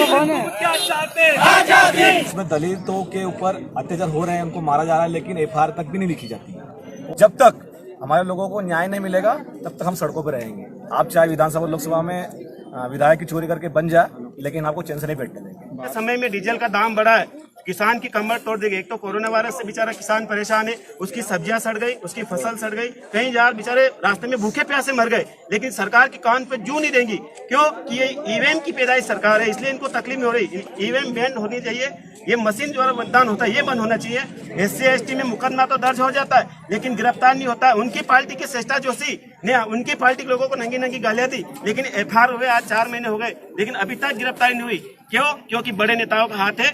क्या चाहते हैं? आजादी। इसमें दलितों के ऊपर अत्याचार हो रहे हैं, उनको मारा जा रहा है, लेकिन एफआईआर तक भी नहीं लिखी जाती है। जब तक हमारे लोगों को न्याय नहीं मिलेगा तब तक हम सड़कों पर रहेंगे। आप चाहे विधानसभा लोकसभा में विधायक की चोरी करके बन जाए, लेकिन आपको चैन से नहीं बैठने देंगे। समय में डीजल का दाम बढ़ा है, किसान की कमर तोड़ देगी। एक तो कोरोना वायरस से बेचारा किसान परेशान है, उसकी सब्जियां सड़ गई, उसकी फसल सड़ गई, कहीं यार बेचारे रास्ते में भूखे प्यासे मर गए। लेकिन सरकार की कान पे जू नहीं देंगी, क्यों कि ये ईवीएम की पैदाइश सरकार है, इसलिए इनको तकलीफ हो रही। ईवीएम बैन होनी चाहिए, ये मशीन द्वारा मतदान होता है ये बंद होना चाहिए। SC ST में मुकदमा तो दर्ज हो जाता है, लेकिन गिरफ्तार नहीं होता है। उनकी पार्टी के श्रेष्ठा जोशी ने उनकी पार्टी के लोगों को नंगी नंगी गालियां दी, लेकिन FIR हुए आज 4 महीने हो गए, लेकिन अभी तक गिरफ्तारी नहीं हुई। क्यों? क्योंकि बड़े नेताओं का हाथ है।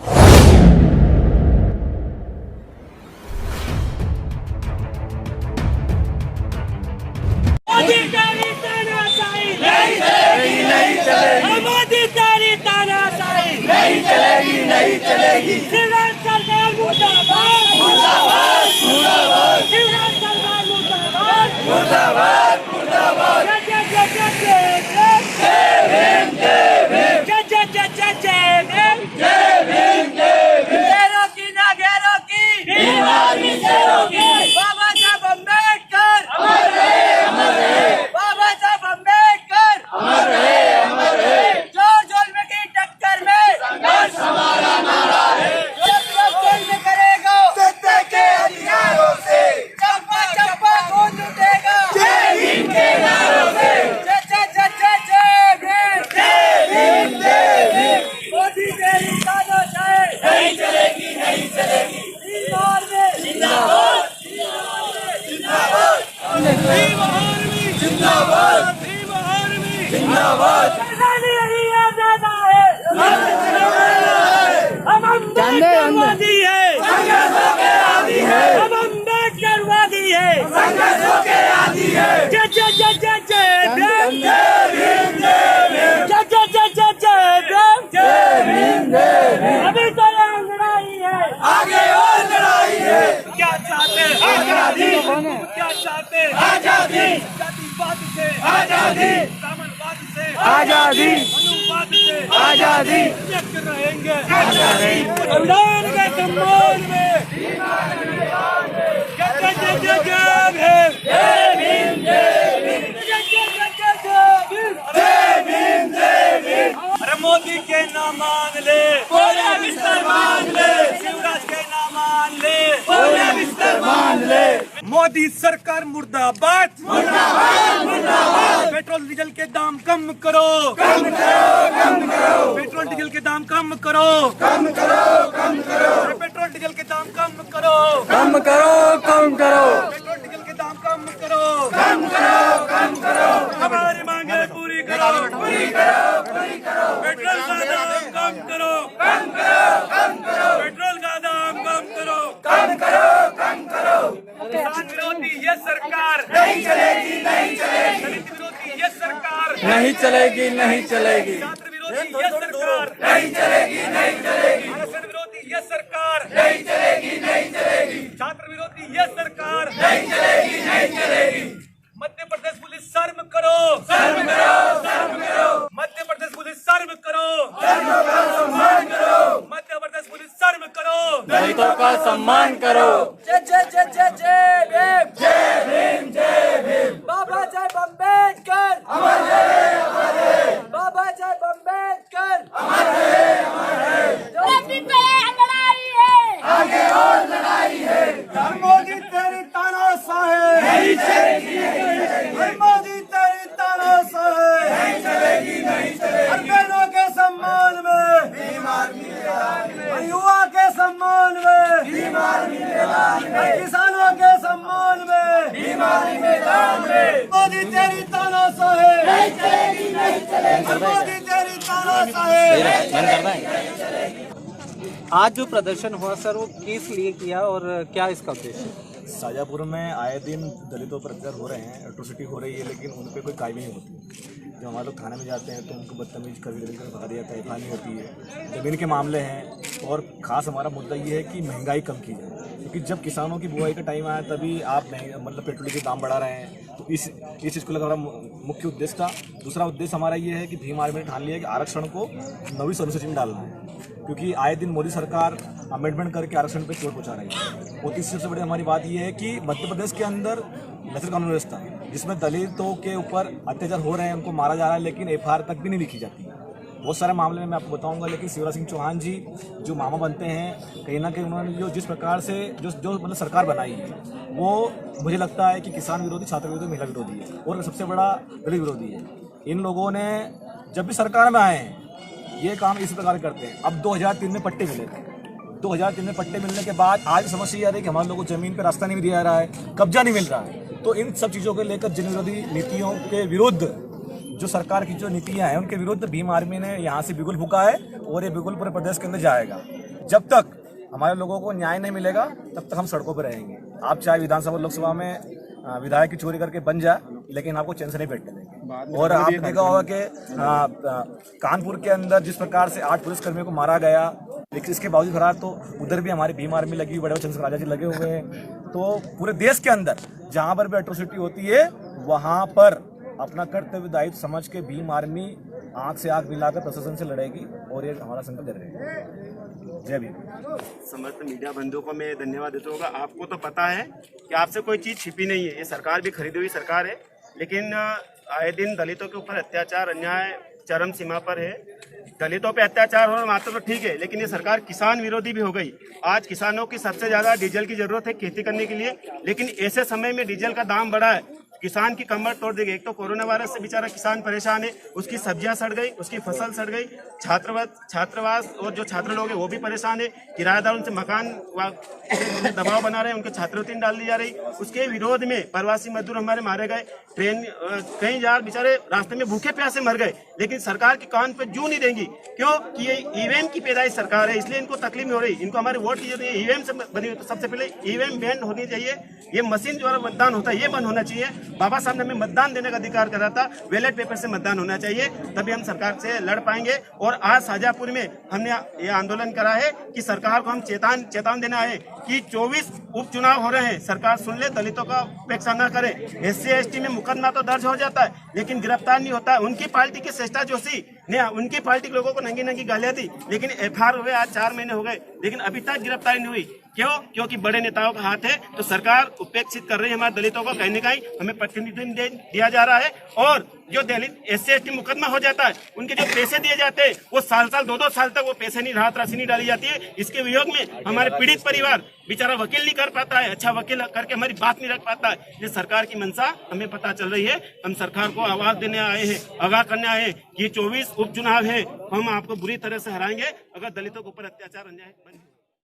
मोदी तेरी तानाशाही नहीं चलेगी, नहीं चलेगी। मोदी तेरी तानाशाही नहीं चलेगी, नहीं चलेगी। शिवराज सरकार मुर्दाबाद, मुर्दाबाद, मुर्दाबाद। शिवराज सरकार मुर्दाबाद, मुर्दाबाद, मुर्दाबाद। जय जय जय जय जय भीम, जय भीम। जय जय जय जय जय भीम, जय भीम, जय भीम। गैरों की ना गैरों की, भीम आर्मी शेरों की। बाबा साहब अम्बेडकर अमर रहे, अमर रहे। बाबा साहब अम्बेडकर अमर रहे, अमर रहे। जोर जोर में की टक्कर में संघर्ष हमारा नारा है। जब जेल में करेगा सत्ता के हथियारों से, चप्पा चप्पा खून लुटेगा जय भीम के नारों से। जय जय जय जय जय भीम, जय भीम, जय भीम। मोदी तेरी तानाशाही नहीं चलेगी, नहीं चलेगी। बिहार में जिंदाबाद, जिंदाबाद, भीम आर्मी जिंदाबाद, भीम आर्मी जिंदाबाद। यही आजादा है, हम अम्बेडकरवादी है, संघर्षों के आदी है। हम अम्बेडकरवादी है, संघर्षों के आदी है। जय जय जय जय जय भीम, जय भीम, जय भीम। जय जय जय जय जय भीम, जय भीम, जय भीम। अभी तो ये लड़ाई है, आगे और लड़ाई है। क्या चाहते हैं? आजादी। क्या चाहते हैं? आजादी। जातिवाद से आजादी, सामंतवाद से आजादी, मनुवाद से आजादी। एक रहेंगे आजादी, संविधान के सम्मान में। जय जय जय जय भीम, जय भीम, जय भीम। जय जय जय जय भीम, जय भीम, जय भीम। अरे मोदी के नाम मान ले, बोले बिस्तर मान ले। शिवराज के नाम मान ले, बोले बिस्तर मान ले। मोदी सरकार मुर्दाबाद, मुर्दाबाद, मुर्दाबाद। पेट्रोल डीजल के दाम कम करो, कम करो, कम करो। पेट्रोल डीजल के दाम कम करो, कम करो, कम करो। पेट्रोल डीजल के दाम कम करो, कम करो, कम करो। पेट्रोल डीजल के दाम कम करो, कम करो, कम करो। हमारी मांगे पूरी करो, पूरी करो, पूरी करो। पेट्रोल का दाम कम करो, कम करो, कम करो। पेट्रोल का दाम कम करो, कम करो, कम करो। किसान विरोधी ये सरकार नहीं चलेगी, नहीं चलेगी। दलित विरोधी ये सरकार नहीं चलेगी, नहीं चलेगी। छात्र विरोधी ये सरकार नहीं चलेगी, नहीं चलेगी। आरक्षण विरोधी ये सरकार नहीं चलेगी, नहीं चलेगी। छात्र विरोधी ये सरकार नहीं चलेगी, नहीं चलेगी। मध्य प्रदेश पुलिस शर्म करो, शर्म करो, शर्म करो। मध्य प्रदेश पुलिस शर्म करो, शर्म का सम्मान करो। मध्य प्रदेश पुलिस शर्म करो, दलितों का सम्मान करो। जय जय जय जय जय भीम, जय भीम, जय भीम। बाबा साहब अम्बेडकर अमर रहे, अमर रहे। बाबा साहब अम्बेडकर अमर रहे, अमर रहे। अभी तो ये लड़ाई है, आगे और लड़ाई है। मोदी तेरी तानाशाही नहीं चलेगी, नहीं चलेगी। मोदी तेरी तानाशाही नहीं चलेगी, नहीं चलेगी। बहनों के सम्मान में, भीम आर्मी मैदान में। युवा के सम्मान में, भीम आर्मी मैदान में। किसानों के सम्मान में, भीम आर्मी मैदान में। मोदी तेरी तानाशाही नहीं चलेगी, नहीं चलेगी। मोदी तेरी तानाशाही नहीं चलेगी। आज जो प्रदर्शन हुआ सर, वो किस लिए किया और क्या इसका उद्देश्य? शाजापुर में आए दिन दलितों पर अत्याचार हो रहे हैं, एट्रोसिटी हो रही है, लेकिन उन पर कोई कार्रवाई नहीं होती। जब हमारे लोग थाने में जाते हैं तो उनको बदतमीज कर भगा दिया जाता है, FIR नहीं होती है। ज़मीन के मामले हैं, और ख़ास हमारा मुद्दा ये है कि महंगाई कम की जाए। क्योंकि जब किसानों की बुआई का टाइम आया तभी आप मतलब पेट्रोल के दाम बढ़ा रहे हैं। तो इस चीज़ को लेकर हमारा मुख्य उद्देश्य था। दूसरा उद्देश्य हमारा ये है कि भीम आर्मी ने ठान लिया है कि आरक्षण को 9वीं अनुसूची में डालना है, क्योंकि आए दिन मोदी सरकार अमेंडमेंट करके आरक्षण पे चोट पहुंचा रही है। और तीसरी सबसे बड़ी हमारी बात यह है कि मध्य प्रदेश के अंदर नक्सल कानून व्यवस्था जिसमें दलितों के ऊपर अत्याचार हो रहे हैं, उनको मारा जा रहा है, लेकिन एफआईआर तक भी नहीं लिखी जाती है। बहुत सारे मामले में मैं आपको बताऊंगा, लेकिन शिवराज सिंह चौहान जी जो मामा बनते हैं, कहीं ना कहीं उन्होंने जो जिस प्रकार से जो मतलब सरकार बनाई है वो मुझे लगता है कि किसान विरोधी, छात्र विरोधी, महिला विरोधी है और सबसे बड़ा दलित विरोधी है। इन लोगों ने जब भी सरकार में आए हैं ये काम इसी प्रकार करते हैं। अब 2003 में पट्टे मिले थे, 2003 में पट्टे मिलने के बाद आज समस्या ये आ रही है कि हमारे लोगों को जमीन पर रास्ता नहीं दिया जा रहा है, कब्जा नहीं मिल रहा है। तो इन सब चीज़ों को लेकर जन विरोधी नीतियों के विरुद्ध जो सरकार की जो नीतियां हैं उनके विरुद्ध भीम आर्मी ने यहाँ से बिगुल फूंका है और ये बिगुल पूरे प्रदेश के अंदर जाएगा। जब तक हमारे लोगों को न्याय नहीं मिलेगा तब तक हम सड़कों पर रहेंगे। आप चाहे विधानसभा लोकसभा में विधायक की चोरी करके बन जाए, लेकिन आपको चैन से नहीं बैठने देंगे। और आपने देखा होगा कि कानपुर के अंदर जिस प्रकार से 8 पुलिसकर्मियों को मारा गया, लेकिन इसके बावजूद फरार, तो उधर भी हमारी भीम आर्मी लगी, बड़े चंद्रशेखर राजा जी लगे हुए हैं। तो पूरे देश के अंदर जहाँ पर भी एट्रोसिटी होती है वहाँ पर अपना कर्तव्य दायित्व समझ के भीम आर्मी आंख से आंख मिलाकर प्रशासन से लड़ेगी और ये हमारा संकल्प रहेगा। जय भीम। समस्त मीडिया बंधुओं को मैं धन्यवाद देता हूँ। आपको तो पता है कि आपसे कोई चीज़ छिपी नहीं है, ये सरकार भी खरीदी हुई सरकार है, लेकिन आए दिन दलितों के ऊपर अत्याचार, अन्याय चरम सीमा पर है। दलितों पे अत्याचार हो मात्र तो ठीक है, लेकिन ये सरकार किसान विरोधी भी हो गई। आज किसानों की सबसे ज्यादा डीजल की जरूरत है खेती करने के लिए, लेकिन ऐसे समय में डीजल का दाम बढ़ा है, किसान की कमर तोड़ देगी। एक तो कोरोना वायरस से बेचारा किसान परेशान है, उसकी सब्जियां सड़ गई, उसकी फसल सड़ गई, छात्रावास और जो छात्र लोग हैं वो भी परेशान है, किराएदार उनसे मकान दबाव बना रहे हैं, उनके छात्रवृत्ति डाल दी जा रही। उसके विरोध में प्रवासी मजदूर हमारे मारे गए, ट्रेन कई जार बेचारे रास्ते में भूखे प्यासे मर गए, लेकिन सरकार के कान पे जू नहीं देंगी। क्यों कि ये ईवीएम की पैदाइश सरकार है, इसलिए इनको तकलीफ हो रही। इनको हमारे वोट की जरूरत है, ईवीएम से बनी हुई। तो सबसे पहले ईवीएम बैन होनी चाहिए, ये मशीन द्वारा मतदान होता है ये बंद होना चाहिए। बाबा साहब ने हमें मतदान देने का अधिकार करा था, बैलेट पेपर से मतदान होना चाहिए, तभी हम सरकार से लड़ पाएंगे। और आज शाजापुर में हमने ये आंदोलन करा है कि सरकार को हम चेतावनी देना है कि 24 उपचुनाव हो रहे हैं, सरकार सुन ले, दलितों का उपेक्षा न करे। SC ST में मुकदमा तो दर्ज हो जाता है, लेकिन गिरफ्तार नहीं होता है। उनकी पार्टी के श्रेष्ठा जोशी ने उनकी पार्टी के लोगों को नंगी नंगी गालियां दी, लेकिन FIR हुए आज 4 महीने हो गए, लेकिन अभी तक गिरफ्तारी नहीं हुई। क्यों? क्योंकि बड़े नेताओं का हाथ है। तो सरकार उपेक्षित कर रही है हमारे दलितों को, कहीं न कहीं हमें प्रतिनिधित्व दिया जा रहा है। और जो दलित SC ST मुकदमा हो जाता है, उनके जो पैसे दिए जाते हैं वो साल 2-2 साल तक वो पैसे नहीं, राहत राशि नहीं डाली जाती है। इसके वियोग में हमारे पीड़ित परिवार बेचारा वकील नहीं कर पाता है, अच्छा वकील करके हमारी बात नहीं रख पाता है। ये सरकार की मंशा हमें पता चल रही है। हम सरकार को आवाज देने आए हैं, आगाह करने आए हैं कि 24 उपचुनाव है, हम आपको बुरी तरह से हराएंगे अगर दलितों के ऊपर अत्याचार अन्याय बंद